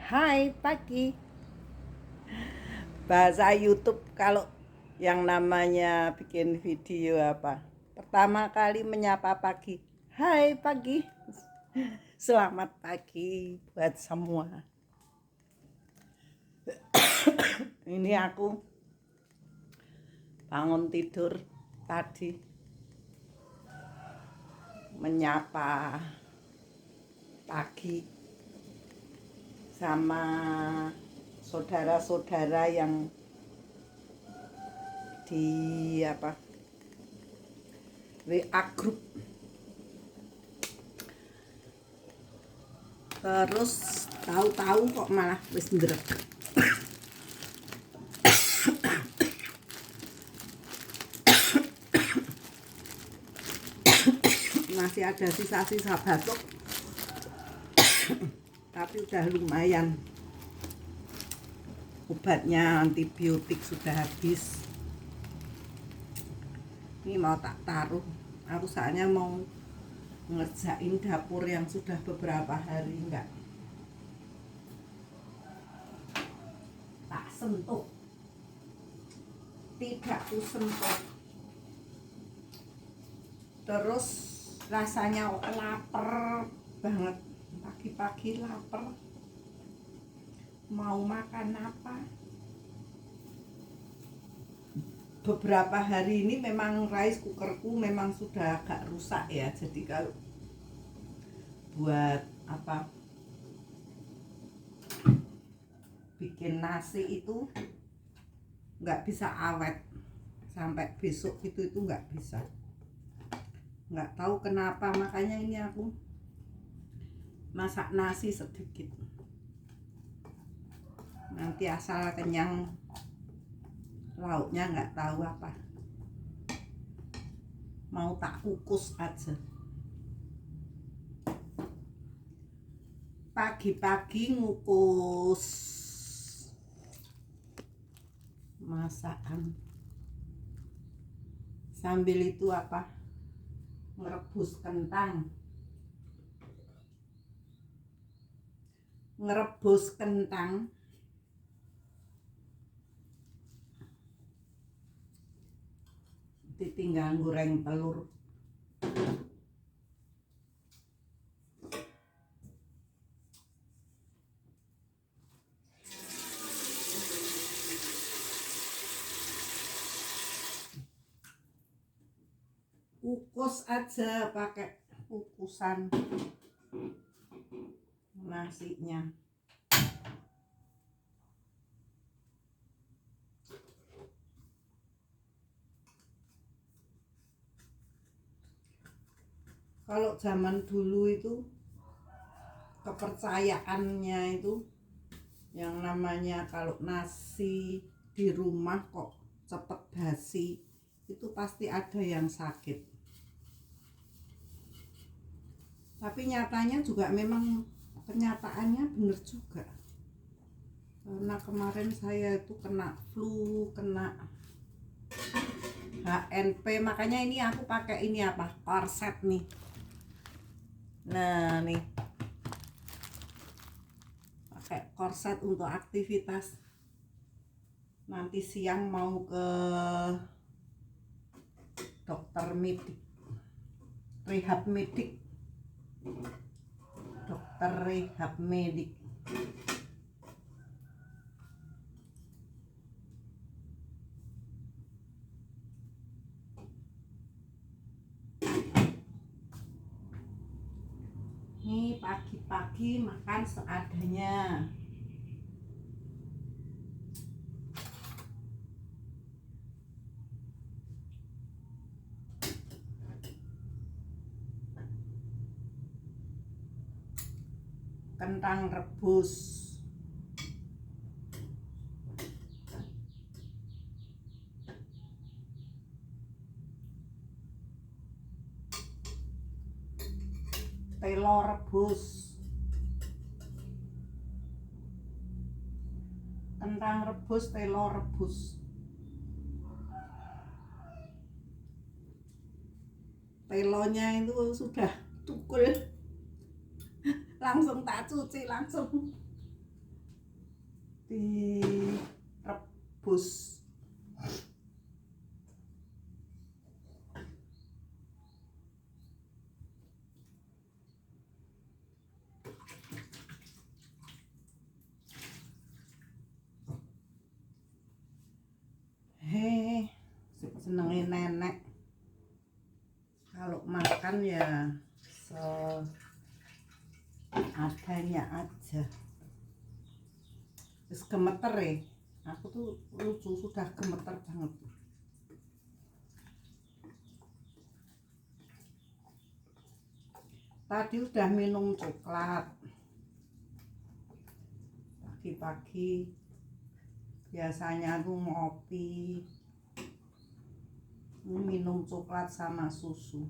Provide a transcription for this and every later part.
Hai pagi. Bahasa YouTube kalau yang namanya bikin video apa? Pertama kali menyapa pagi. Hai pagi. Selamat pagi buat semua. Ini aku bangun tidur tadi menyapa pagi sama saudara-saudara yang di WA group. Terus tahu-tahu kok malah wis ndrek. Masih ada sisa-sisa batuk, tapi udah lumayan. Obatnya antibiotik sudah habis. Ini mau tak taruh. Aku soalnya mau ngerjain dapur yang sudah beberapa hari enggak tak sentuh. Tidak ku sentuh. Terus rasanya lapar banget. Pagi-pagi lapar. Mau makan apa? Beberapa hari ini memang rice cookerku memang sudah agak rusak ya. Jadi kalau buat bikin nasi itu nggak bisa awet sampai besok itu nggak bisa. Nggak tahu kenapa, makanya ini aku masak nasi sedikit. Nanti asal kenyang, lauknya nggak tahu apa. Mau tak kukus aja. Pagi-pagi ngukus masakan. Sambil itu ngerebus kentang. Ngerebus kentang. Tinggal goreng telur. Kukus aja pakai kukusan nasinya. Kalau zaman dulu itu kepercayaannya itu yang namanya kalau nasi di rumah kok cepet basi, itu pasti ada yang sakit. Tapi nyatanya juga memang kenyataannya bener juga. Karena kemarin saya itu kena flu, kena HNP, makanya ini aku pakai ini korset nih. Nah nih, pakai korset untuk aktivitas. Nanti siang mau ke dokter medik, rehab medik, dokter rehab medik. Ini pagi-pagi makan seadanya. Kentang rebus. Telo rebus. Kentang rebus, telo rebus. Telonya itu sudah tukul. Langsung tak cuci langsung. direbus. Senengnya nenek kalau makan ya seadanya aja. Terus gemeter ya, aku tuh lucu sudah gemeter banget. Tadi udah minum coklat pagi-pagi, biasanya tuh ngopi, minum coklat sama susu.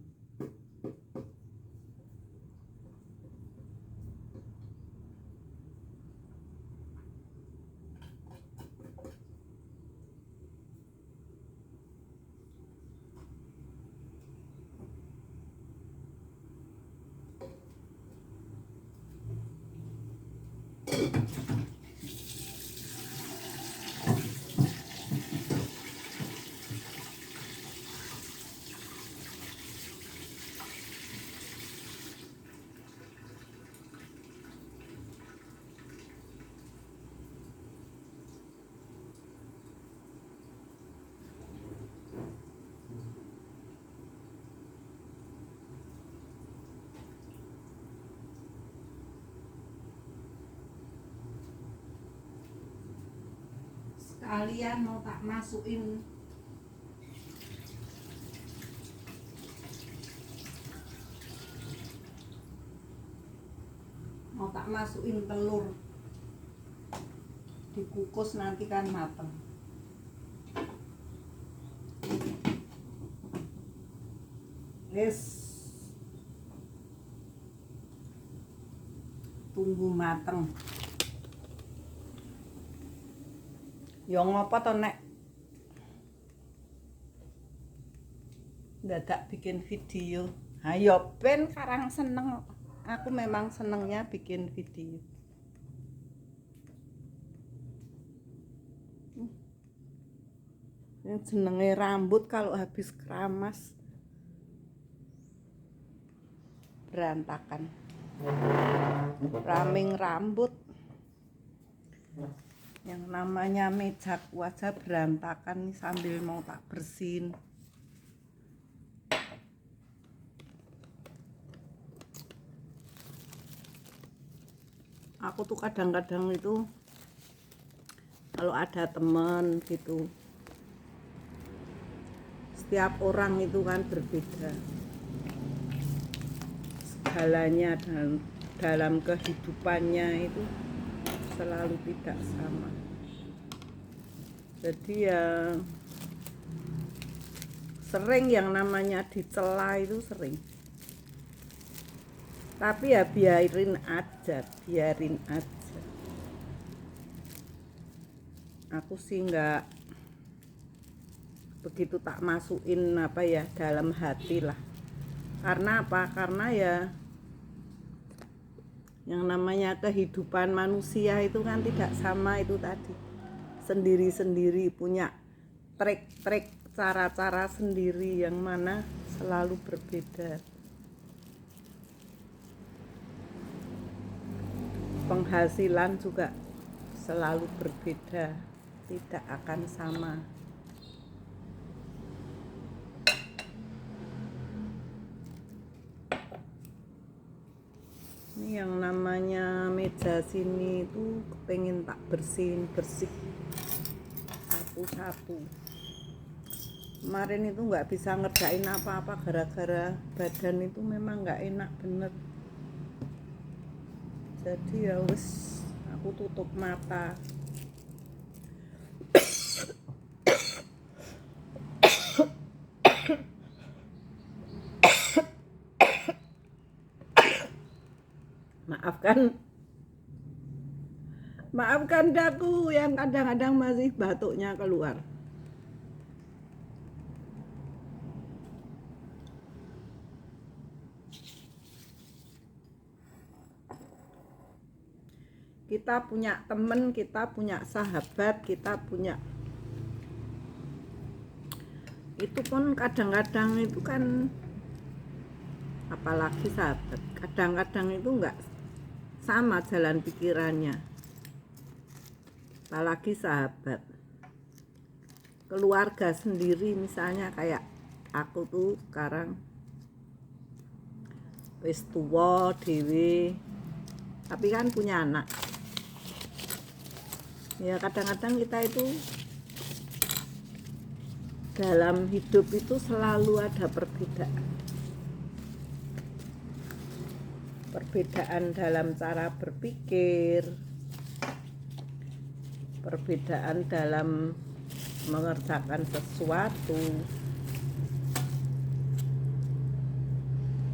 Sekalian mau tak masukin telur, dikukus nanti kan mateng. Yes, tunggu mateng. Ya ngopo to nek dadak bikin video. Ayo ben karang seneng. Aku memang senengnya bikin video. Yang senengnya rambut kalau habis keramas berantakan. Raming rambut. Yang namanya mejaku aja berantakan sambil mau tak bersihin. Aku tuh kadang-kadang itu kalau ada teman gitu, setiap orang itu kan berbeda segalanya, dan dalam kehidupannya itu selalu tidak sama. Jadi ya sering yang namanya dicela itu sering. Tapi ya biarin aja. Aku sih nggak begitu tak masukin dalam hati lah. Karena apa? Karena ya yang namanya kehidupan manusia itu kan tidak sama itu tadi. Sendiri-sendiri punya trik-trik, cara-cara sendiri yang mana selalu berbeda. Penghasilan juga selalu berbeda, tidak akan sama. Ini yang namanya meja sini itu pengen tak bersihin bersih sapu-sapu. Kemarin itu nggak bisa ngerjain apa-apa gara-gara badan itu memang nggak enak bener. Jadi ya wes, aku tutup mata. Maafkan daku yang kadang-kadang masih batuknya keluar. kita punya temen, kita punya sahabat, kita punya itu pun kadang-kadang itu kan, apalagi sahabat, kadang-kadang itu enggak sama jalan pikirannya, apalagi sahabat. Keluarga sendiri misalnya kayak aku tuh sekarang wis tuwa dhewe, tapi kan punya anak. Ya kadang-kadang kita itu dalam hidup itu selalu ada perbedaan dalam cara berpikir, perbedaan dalam mengerjakan sesuatu.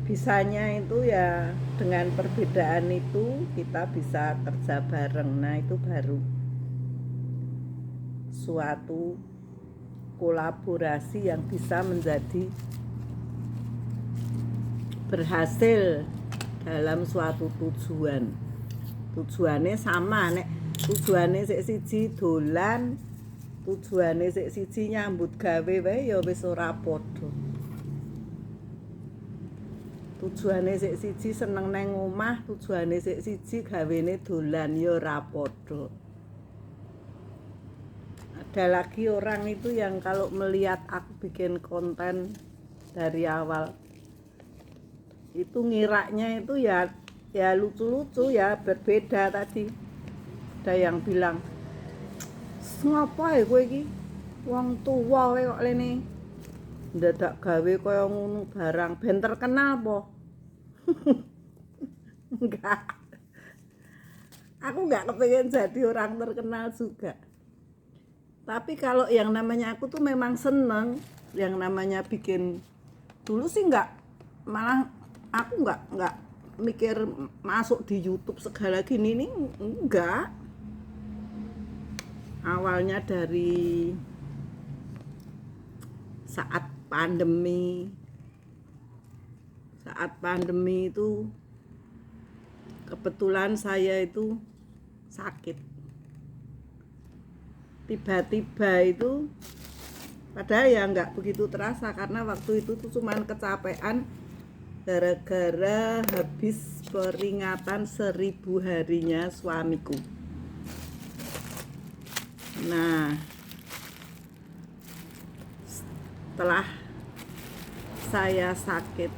Bisanya itu ya dengan perbedaan itu kita bisa kerja bareng. Nah itu baru suatu kolaborasi yang bisa menjadi berhasil dalam suatu tujuan. Tujuannya sama, nek tujuannya sik siji dolan, tujuannya sik siji nyambut gawe wae ya wis ora padha. Tujuane sik siji seneng nang omah, tujuane sik siji gawene dolan ya ora padha. Ada lagi orang itu yang kalau melihat aku bikin konten dari awal itu ngiraknya itu ya lucu-lucu ya, berbeda tadi. Ada yang bilang, "Ngapa ya kowe iki? Wong tuwa kowe kok lene ndadak gawe kaya ngono barang, ben terkenal po?" Enggak. Aku enggak kepengen jadi orang terkenal juga. Tapi kalau yang namanya aku tuh memang seneng yang namanya bikin. Dulu sih enggak, malah aku enggak mikir masuk di YouTube segala gini nih, enggak. Awalnya dari saat pandemi itu kebetulan saya itu sakit. Tiba-tiba itu padahal ya nggak begitu terasa karena waktu itu tuh cuman kecapean gara-gara habis peringatan 1000 harinya suamiku. Nah, setelah saya sakit,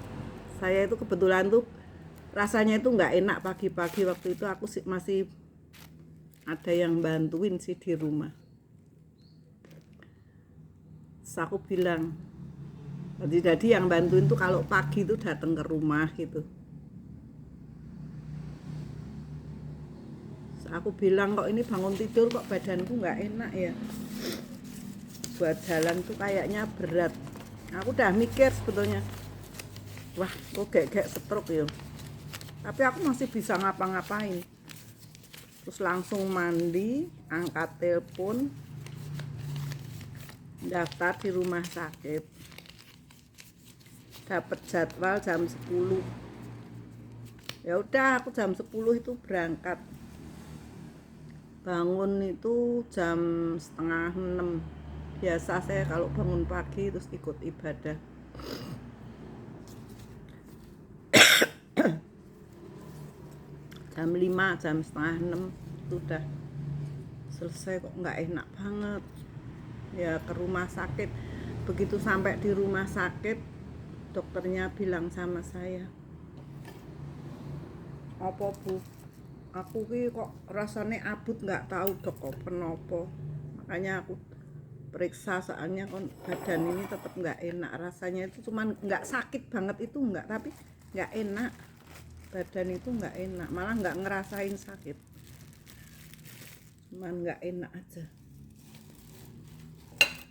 saya itu kebetulan tuh rasanya itu nggak enak pagi-pagi. Waktu itu aku masih ada yang bantuin sih di rumah. Terus aku bilang, jadi yang bantuin tuh kalau pagi tuh datang ke rumah gitu. Terus aku bilang, kok ini bangun tidur kok badanku nggak enak ya, buat jalan tuh kayaknya berat. Aku udah mikir sebetulnya, wah kok kayak stroke ya, tapi aku masih bisa ngapa-ngapain. Terus langsung mandi, angkat telepon, daftar di rumah sakit, dapat jadwal jam 10. Ya udah aku jam 10 itu berangkat. Bangun itu jam 5:30. Biasa saya kalau bangun pagi terus ikut ibadah. Jam 5, jam 5:30 itu udah selesai, kok nggak enak banget. Ya ke rumah sakit. Begitu sampai di rumah sakit, dokternya bilang sama saya, "Apa Bu? Aku ki kok rasanya abut, nggak tahu dok apa nopo." Makanya aku periksa soalnya badan ini tetap nggak enak. Rasanya itu cuman nggak sakit banget itu nggak, tapi nggak enak. Badan itu nggak enak, malah nggak ngerasain sakit. Cuman nggak enak aja.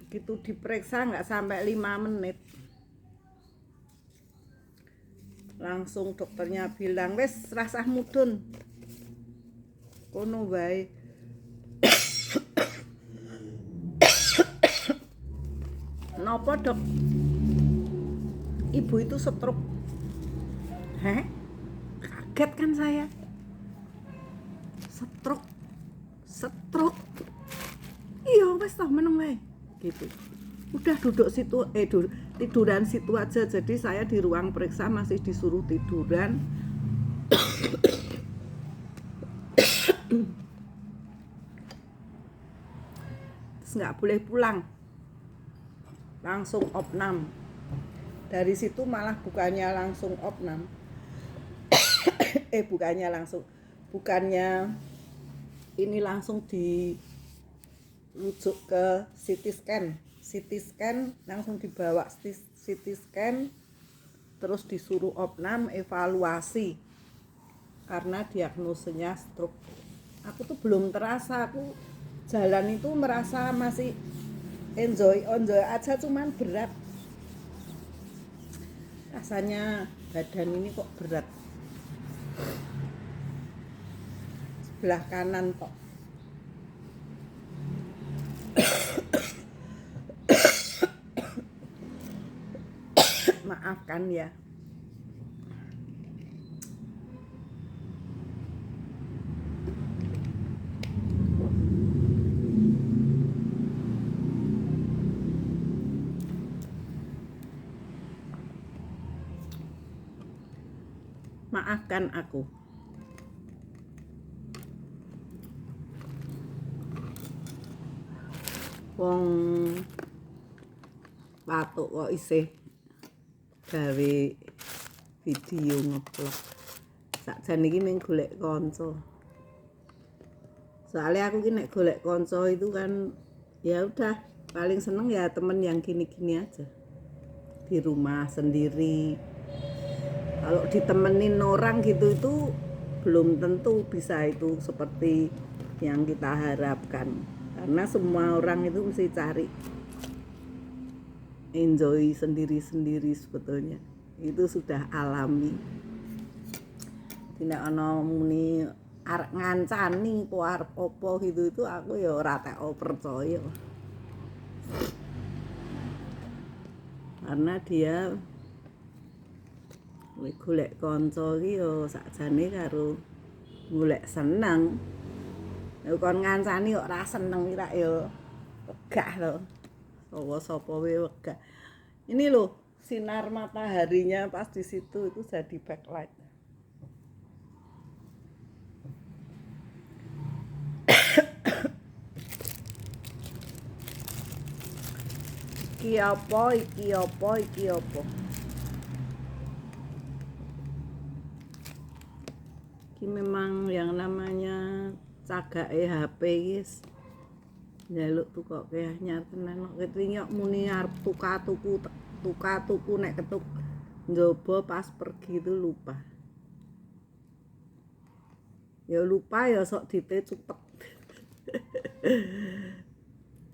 Begitu diperiksa nggak sampai 5 menit. Langsung dokternya bilang, "Wes rasah mudun." Kono wae. Nopo dok? Ibu itu stroke. Heh? Kaget kan saya. stroke iya wes toh meneng wae gitu. Udah duduk situ tiduran situ aja. Jadi saya di ruang periksa masih disuruh tiduran. Terus nggak boleh pulang, langsung opnam. Dari situ malah bukannya langsung opnam, bukannya ini langsung dirujuk ke CT scan langsung dibawa CT scan, terus disuruh opnam evaluasi karena diagnosenya stroke. Aku tuh belum terasa, aku jalan itu merasa masih enjoy aja, cuman berat rasanya, badan ini kok berat sebelah kanan kok. Maafkan ya. Maafkan aku. Wong patuk kok isih gawe video ngeblog. Sakjane iki mung golek kanca. Soalnya aku ki nek golek kanca itu kan ya udah paling seneng ya temen yang gini-gini aja. Di rumah sendiri. Kalau ditemenin orang gitu itu belum tentu bisa itu seperti yang kita harapkan. Karena semua orang itu mesti cari enjoy sendiri-sendiri sebetulnya. Itu sudah alami. Tidak ana muni arep ngancani po arep apa gitu, itu aku ya ora tak percaya. Karena dia golek kanca iki ya sakjane karo golek seneng. Nek kon ngancani kok ora seneng iki tak ya wegah to. Sapa wae wegah. Ini loh sinar mataharinya pas di situ itu jadi backlight. Iki apa? Ini memang yang namanya cagake HP guys. Njaluk tukoke anyar tenan kok ketingok muni arep tuku nek ketuk njaba pas pergi itu lupa. Ya lupa ya sok dite cupet.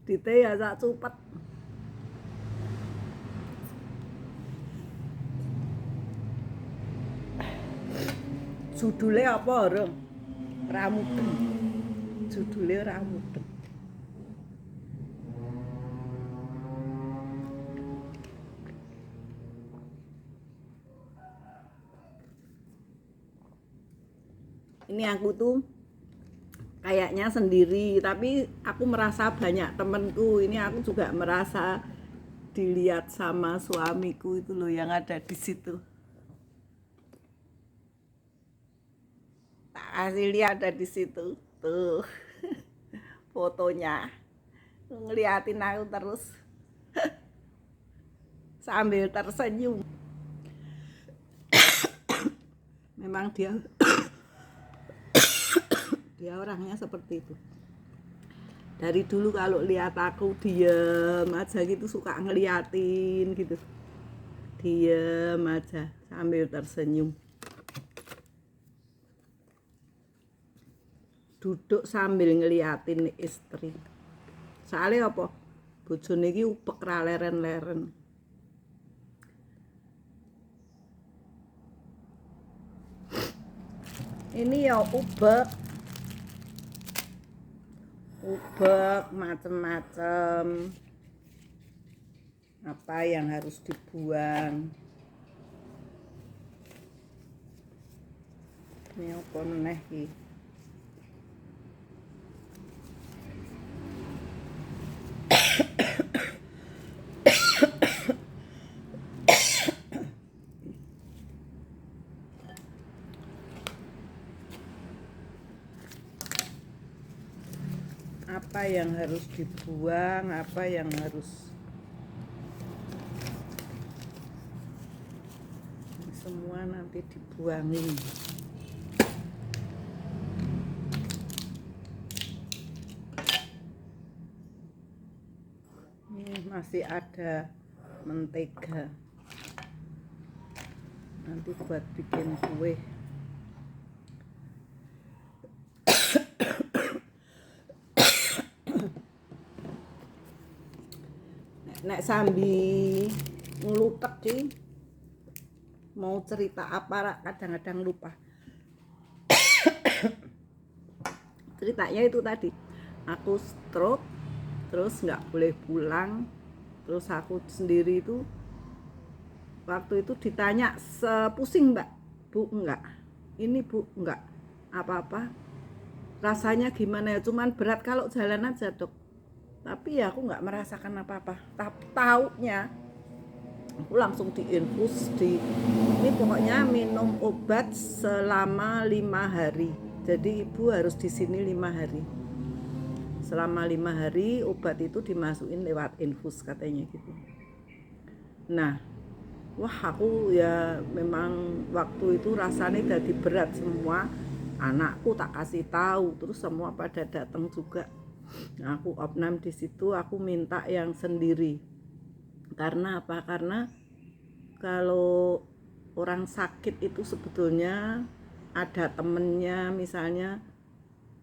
Dite ya sak cupet. Judule apa ora? Ramudeng. Judule Ramudeng. Ini aku tuh kayaknya sendiri, tapi aku merasa banyak temenku. Ini aku juga merasa dilihat sama suamiku itu loh yang ada di situ. Kasih lihat ada di situ tuh fotonya, ngeliatin aku terus sambil tersenyum. Memang dia orangnya seperti itu. Dari dulu kalau lihat aku diem aja gitu, suka ngeliatin gitu, diem aja sambil tersenyum. Duduk sambil ngeliatin istri. Soalnya apa? Bojone iki upek ra leren-leren. Ini ya ubek macem-macem. Apa yang harus dibuang? Ini apa meneh iki? apa yang harus dibuang, apa yang harus semua nanti dibuangin. Ini masih ada mentega, nanti buat bikin kue. Nek sambil ngelutek sih, mau cerita apa kadang-kadang lupa. Ceritanya itu tadi, aku stroke, terus nggak boleh pulang, terus aku sendiri itu waktu itu ditanya sepusing mbak, bu enggak, ini bu enggak apa-apa, rasanya gimana ya, cuman berat kalau jalan aja dok, tapi ya aku nggak merasakan apa-apa. Tapi taunya aku langsung diinfus ini pokoknya minum obat selama 5 hari. Jadi ibu harus di sini 5 hari. Selama 5 hari obat itu dimasukin lewat infus katanya gitu. Nah, wah aku ya memang waktu itu rasanya jadi berat semua. Anakku tak kasih tahu, terus semua pada datang juga. Nah, aku opnam di situ, aku minta yang sendiri. Karena apa? Karena kalau orang sakit itu sebetulnya ada temennya misalnya,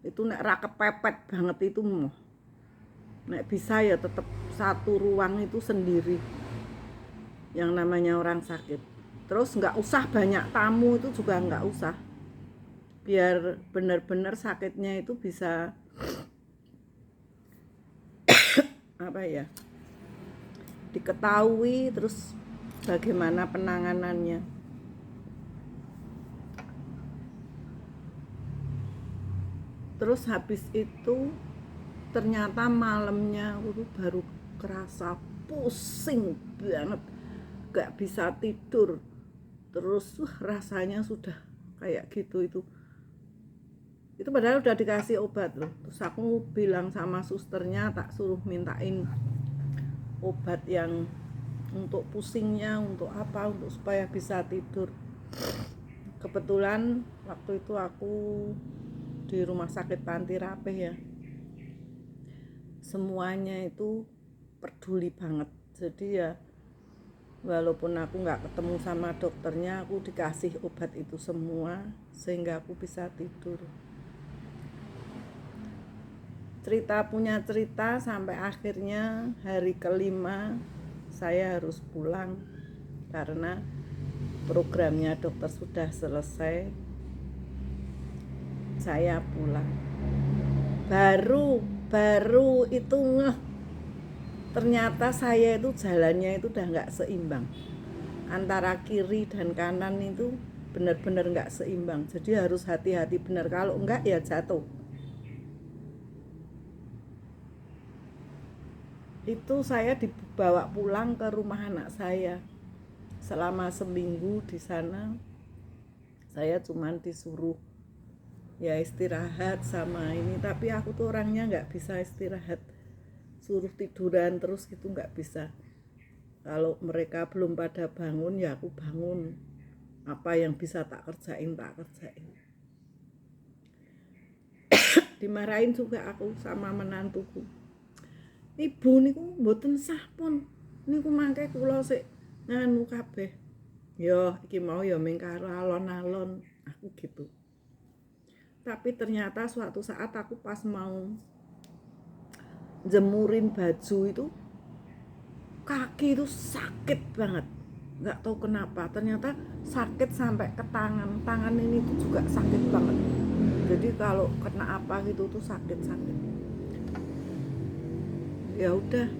itu nek ra kepepet banget itu nek bisa ya tetap satu ruang itu sendiri yang namanya orang sakit. Terus nggak usah banyak tamu, itu juga nggak usah, biar benar-benar sakitnya itu bisa apa ya, diketahui, terus bagaimana penanganannya. Terus habis itu ternyata malamnya aku baru kerasa pusing banget, gak bisa tidur. Terus rasanya sudah kayak gitu. Itu padahal udah dikasih obat loh. Terus aku bilang sama susternya, tak suruh mintain obat yang untuk pusingnya, untuk apa, untuk supaya bisa tidur. Kebetulan waktu itu aku di rumah sakit Panti Rapih ya, semuanya itu peduli banget. Jadi ya walaupun aku nggak ketemu sama dokternya, aku dikasih obat itu semua sehingga aku bisa tidur. Cerita punya cerita sampai akhirnya hari kelima saya harus pulang karena programnya dokter sudah selesai. Saya pulang. Baru itu ternyata saya itu jalannya itu udah nggak seimbang. Antara kiri dan kanan itu benar-benar nggak seimbang. Jadi harus hati-hati benar, kalau enggak ya jatuh. Itu saya dibawa pulang ke rumah anak saya. Selama seminggu di sana saya cuman disuruh ya istirahat sama ini, tapi aku tuh orangnya nggak bisa istirahat, suruh tiduran terus gitu nggak bisa. Kalau mereka belum pada bangun ya aku bangun, apa yang bisa tak kerjain. Dimarahin juga aku sama menantuku, ibu niku mboten sah pun, niku mangke kula sik nganu kabeh. Yo iki mau ya ming karo alon-alon, aku gitu. Tapi ternyata suatu saat aku pas mau jemurin baju itu, kaki itu sakit banget. Nggak tahu kenapa, ternyata sakit sampai ke tangan ini tuh juga sakit banget. Jadi kalau kena apa gitu tuh sakit. Ya udah,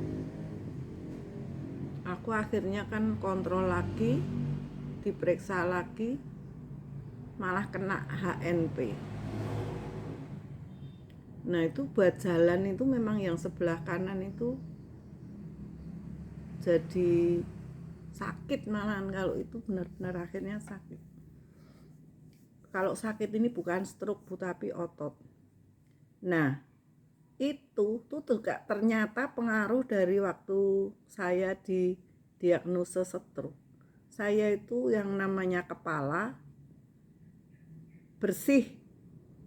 aku akhirnya kan kontrol lagi, diperiksa lagi, malah kena HNP. Nah itu buat jalan itu memang yang sebelah kanan itu jadi sakit malahan, kalau itu benar-benar akhirnya sakit. Kalau sakit ini bukan stroke bu, tapi otot. Nah itu tuh juga ternyata pengaruh dari waktu saya didiagnosa stroke. Saya itu yang namanya kepala bersih,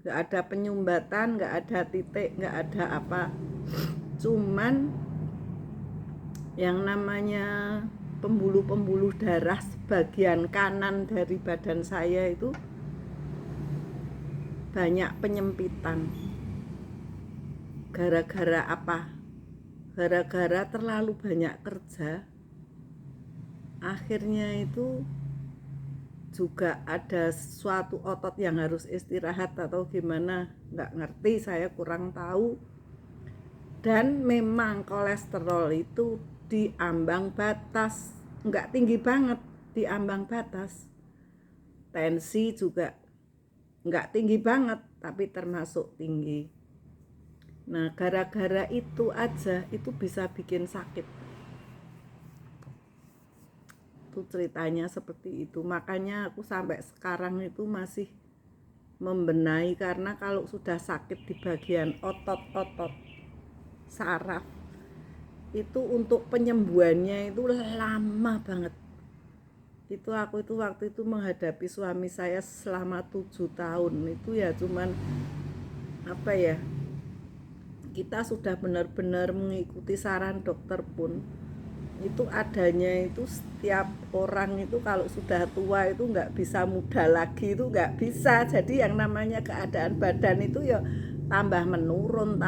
nggak ada penyumbatan, nggak ada titik, nggak ada apa. Cuman yang namanya pembuluh-pembuluh darah sebagian kanan dari badan saya itu banyak penyempitan. Gara-gara apa? Gara-gara terlalu banyak kerja. Akhirnya itu juga ada suatu otot yang harus istirahat atau gimana, nggak ngerti, saya kurang tahu. Dan memang kolesterol itu di ambang batas, nggak tinggi banget, di ambang batas. Tensi juga nggak tinggi banget, tapi termasuk tinggi. Nah, gara-gara itu aja, itu bisa bikin sakit. Itu ceritanya seperti itu. Makanya aku sampai sekarang itu masih membenahi, karena kalau sudah sakit di bagian otot-otot saraf, itu untuk penyembuhannya itu lama banget. Itu aku itu waktu itu menghadapi suami saya selama 7 tahun. Itu ya cuman apa ya, kita sudah benar-benar mengikuti saran dokter pun, itu adanya itu setiap orang itu kalau sudah tua itu nggak bisa muda lagi, itu nggak bisa. Jadi yang namanya keadaan badan itu ya tambah menurun,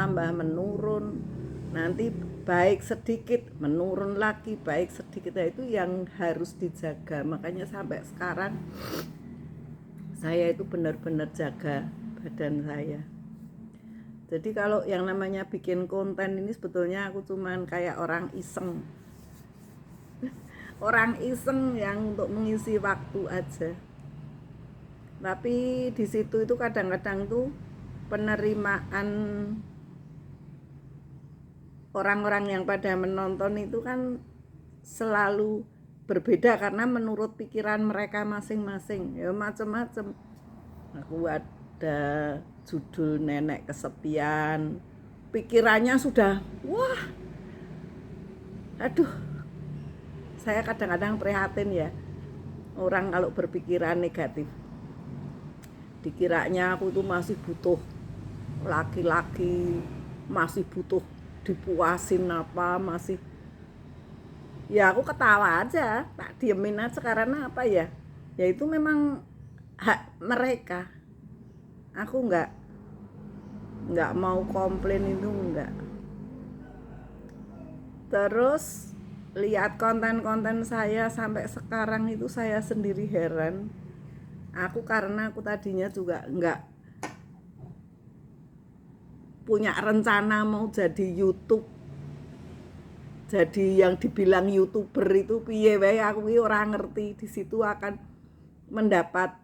nanti baik sedikit menurun lagi, baik sedikit. Nah, itu yang harus dijaga. Makanya sampai sekarang saya itu benar-benar jaga badan saya. Jadi kalau yang namanya bikin konten ini sebetulnya aku cuman kayak orang iseng yang untuk mengisi waktu aja. Tapi di situ itu kadang-kadang tuh penerimaan orang-orang yang pada menonton itu kan selalu berbeda karena menurut pikiran mereka masing-masing. Ya macam-macam. Aku ada judul nenek kesepian. Pikirannya sudah wah. Aduh. Saya kadang-kadang prihatin ya, orang kalau berpikiran negatif. Dikiranya aku tuh masih butuh laki-laki, masih butuh dipuasin apa, masih. Ya aku ketawa aja, tak diemin aja karena apa ya? Ya itu memang hak mereka. Aku nggak mau komplain, itu enggak. Terus lihat konten-konten saya sampai sekarang itu saya sendiri heran. Karena aku tadinya juga nggak punya rencana mau jadi YouTube. Jadi yang dibilang YouTuber itu piye wae, aku orang ngerti. Di situ akan mendapat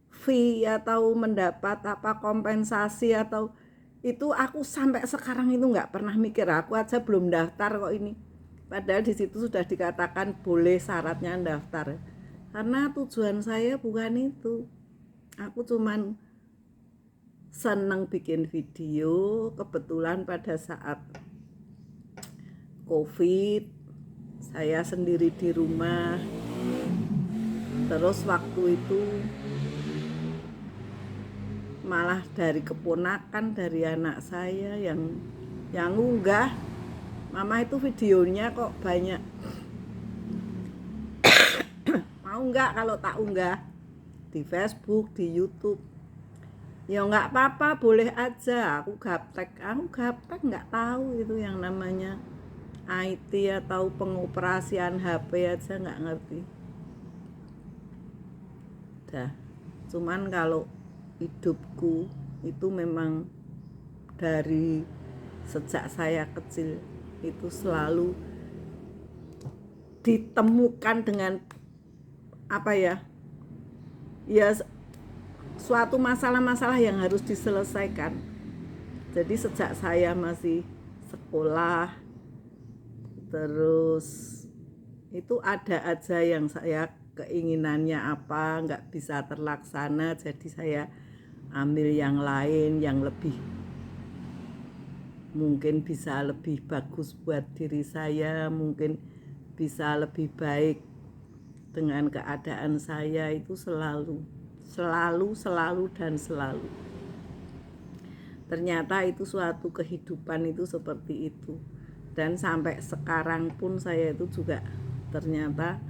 fee atau mendapat apa kompensasi atau itu, aku sampai sekarang itu nggak pernah mikir. Aku aja belum daftar kok ini. Padahal di situ sudah dikatakan boleh syaratnya daftar. Karena tujuan saya bukan itu. Aku cuman seneng bikin video. Kebetulan pada saat COVID saya sendiri di rumah. Terus waktu itu malah dari keponakan, dari anak saya yang unggah, mama itu videonya kok banyak. Mau nggak kalau tak unggah di Facebook, di YouTube? Ya nggak apa-apa, boleh aja. Aku gaptek nggak tahu itu yang namanya IT atau pengoperasian HP aja nggak ngerti. Dah, cuman kalau hidupku itu memang dari sejak saya kecil itu selalu ditemukan dengan apa ya, suatu masalah-masalah yang harus diselesaikan. Jadi sejak saya masih sekolah, terus itu ada aja yang saya keinginannya apa nggak bisa terlaksana, jadi saya ambil yang lain yang lebih mungkin bisa lebih bagus buat diri saya, mungkin bisa lebih baik dengan keadaan saya. Itu selalu dan selalu. Ternyata itu suatu kehidupan itu seperti itu. Dan sampai sekarang pun saya itu juga ternyata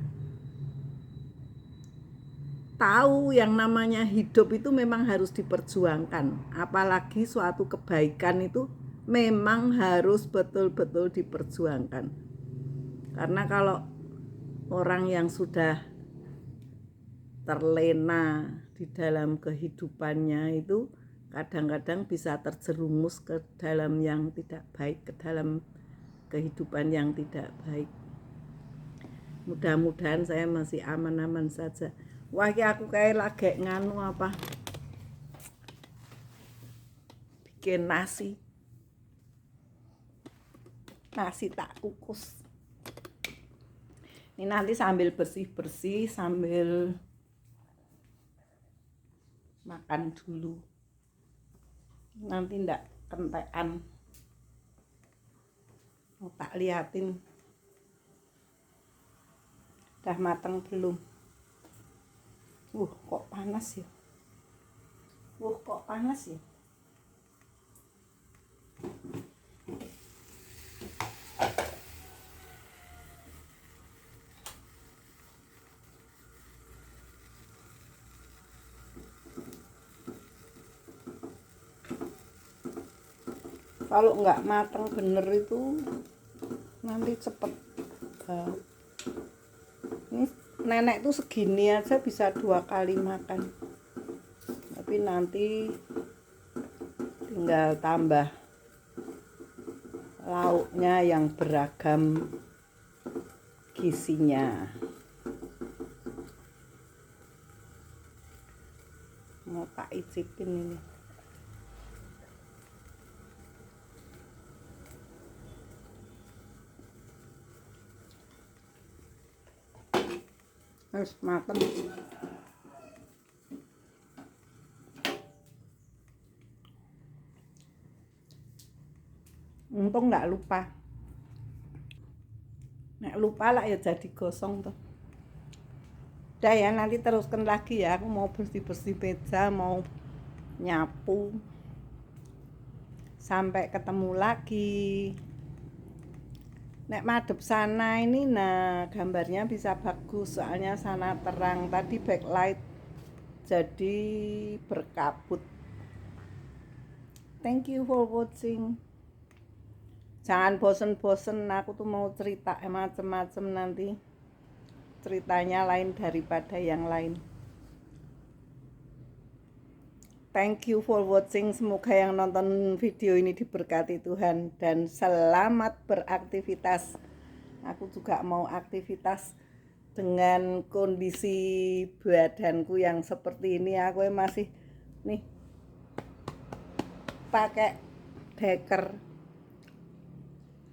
tahu yang namanya hidup itu memang harus diperjuangkan. Apalagi suatu kebaikan itu memang harus betul-betul diperjuangkan. Karena kalau orang yang sudah terlena di dalam kehidupannya itu kadang-kadang bisa terjerumus ke dalam yang tidak baik, ke dalam kehidupan yang tidak baik. Mudah-mudahan saya masih aman-aman saja. Wah, ya aku kayak lagi nganu apa? Bikin nasi. Nasi tak kukus. Ini nanti sambil bersih-bersih, sambil makan dulu. Nanti ndak kentekan. Mau tak liatin. Udah matang belum? Kok panas ya? Kok panas ya? Kalau nggak matang bener itu nanti cepet bau. Ini nenek tuh segini aja bisa 2 kali makan, tapi nanti tinggal tambah lauknya yang beragam gizinya. Mau tak icipin ini. Harus matang. Untung nggak lupa. Nek lupa lah ya jadi gosong tuh. Udah ya, nanti teruskan lagi ya. Aku mau bersih-bersih meja, mau nyapu. Sampai ketemu lagi. Nek madep sana ini, nah gambarnya bisa bagus soalnya sana terang. Tadi backlight jadi berkabut. Thank you for watching. Jangan bosen-bosen, aku tuh mau cerita macem-macem nanti. Ceritanya lain daripada yang lain. Thank you for watching. Semoga yang nonton video ini diberkati Tuhan. Dan selamat beraktivitas. Aku juga mau aktivitas dengan kondisi badanku yang seperti ini. Aku masih nih pakai deker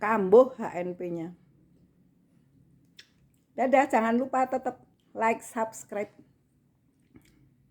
kambuh HNP-nya. Dadah, jangan lupa tetap like, subscribe.